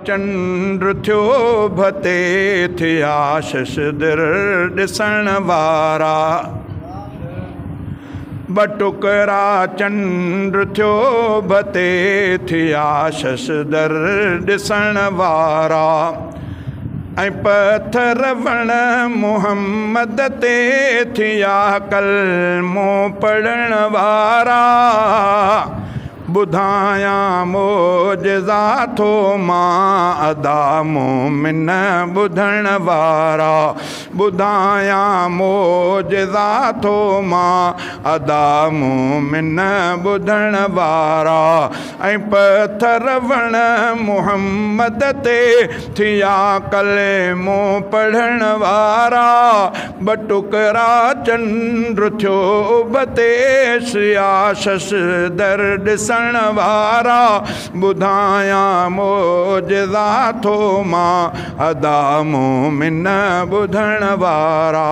चंद्र थियो भते थिया शशदर ॾिसण वारा बटुकरा चंद्र थियो भते थिया शशदर ॾिसण वारा ऐं पत्थर वण मुहम्मद ते थिया कलमो पढ़ण वारा ॿुधाया मोजज़ा थो मां अदा मोमिन ॿुधण वारा ॿुधाया मोजज़ा थो मां अदा मोमिन ॿुधण वारा ऐं पत्थर वण मुहम्मद ते थिया कलमो पढ़ण वारा बटुकरा चंद्र थियो भते थिया शशदर ॾिसण वारा ॿुधाया मोजज़ा थो मां अदा मोमिन ॿुधण वारा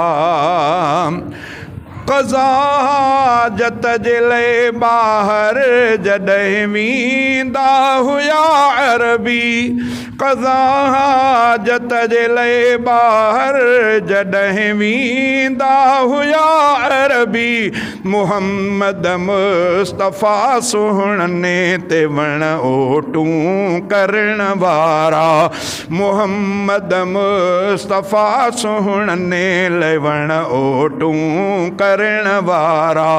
क़ज़ा हाजत जे लाइ ॿाहिरि जॾहिं वेंदा हुया अरबी क़ज़ा हाजत जे लाइ ॿाहिरि जॾहिं वेंदा हुया अरबी मुहम्मद मुस्तफ़ा सुहिणने ते वण ओटूं करण वारा मुहम्मद मुस्तफ़ा सुहिणने लाइ वण ओटूं करण वारा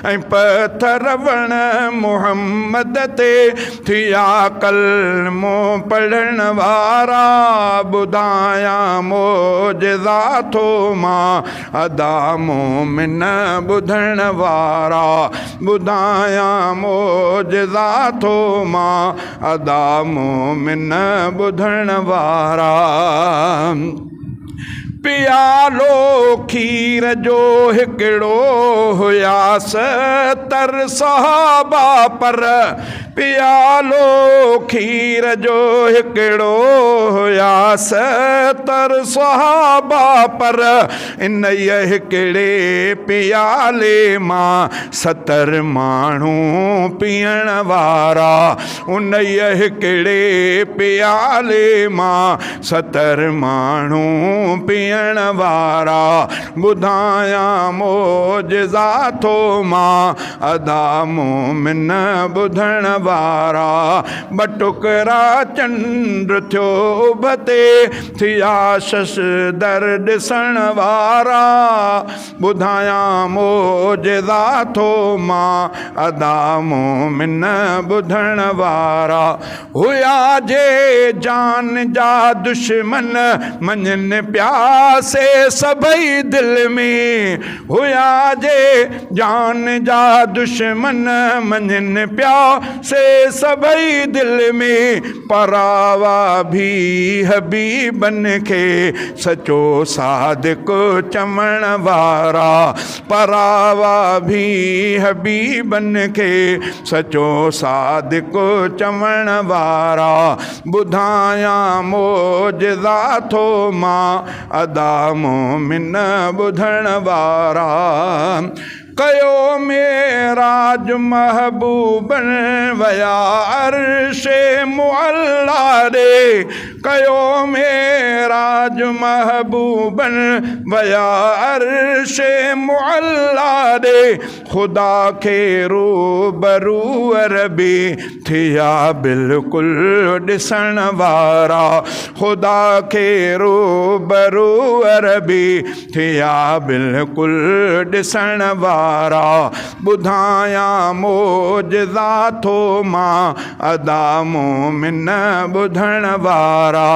ऐं पत्थर वण मुहम्मद ते थिया कलमो पढ़ण वारा ॿुधाया मोजज़ा थो मां अदा मोमिन ॿुधण वारा ॿुधाया मोजज़ा थो मां अदा मोमिन ॿुधण वारा पियालो खीर जो हिकिड़ो हुयासि तर सहाबा पर पियालो खीर जो हिकिड़ो हुयासि तर सहाबा पर इन हिकिड़े पियाले मां 70 माण्हू पीअण वारा उन हिकिड़े पियाले मां 70 माण्हू पीअण वारा ॿुधाया मोजज़ा थो मां अदा मोमिन ॿुधण वारा बटुकरा चंद्र थियो भते थिया शशदर ॾिसण वारा ॿुधाया मोजज़ा थो मां अदा मोमिन ॿुधण वारा हुया जे जान जा दुश्मन मञनि प्यासे सभई दिल में हुया जे जान जा दुश्मन मञनि प्यासे सभई दिल में परावा भी हबीबन खे सचो सादिक चवण वारा परावा भी हबीबन खे सचो सादिक चवण वारा ॿुधाया मोजज़ा थो मां अदा मोमिन ॿुधण वारा कयो मेराज महबूबन वया अर्शे मुअल्ला रे कयो मेराज महबूबन वया अर्शे मुअल्ला रे खुदा खे रूबरू अरबी थिया बिल्कुलु ॾिसण वारा खुदा खे रूबरू अरबी थिया बिल्कुलु ॾिसण वारा ॿुधाया मोजज़ा थो मां अदा मोमिन ॿुधण वारा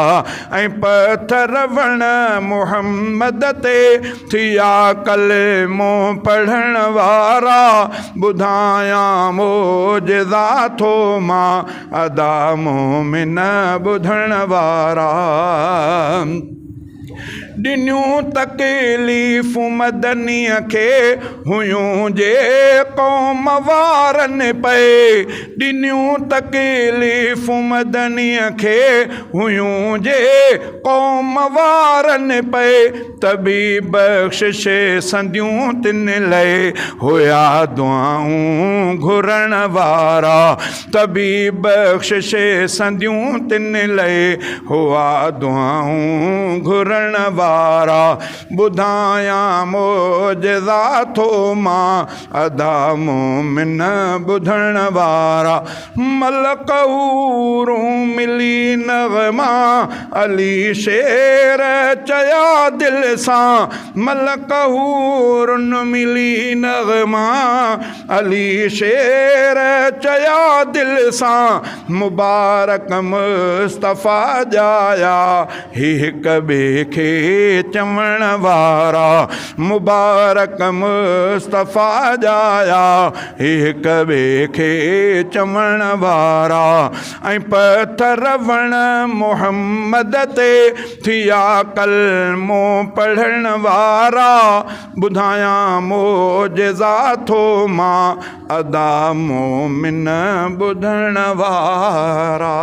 ऐं पत्थर वण मुहम्मद ते थिया कलमो पढ़ण वारा ॿुधाया मोजज़ा थो मां अदा मोमिन ॿुधण वारा ॾिनियूं तकलीफ़ूं मदनीअ खे हुयूं जे क़ौम वारनि पए ॾिनियूं तकलीफ़ूं मदनीअ खे हुयूं जे क़ौम वारनि पए तबी बख़्शिश संदियूं तिन लए हुया दुआऊं घुरण वारा तबी बख़्शिश संदियूं तिन लए हुआ दुआऊं घुरण वारा ॿुधायां मोजज़ा थो मां अदा मोमिन ॿुधण वारा मलक हूरूं मिली नग़मा अली शेर चया दिलि सां मलक हूरुन मिली नग़मा अली शेर चया दिलि सां मुबारक मुस्तफ़ा जाया हिक ॿिए खे चवण वारा मुबारक मुस्तफ़ा जाया हिक ॿिए खे चवण वारा ऐं पथर वण मुहम्मद ते थिया कलमो पढ़ण वारा ॿुधायां मोजज़ा थो मां अदा मोमिन ॿुधण वारा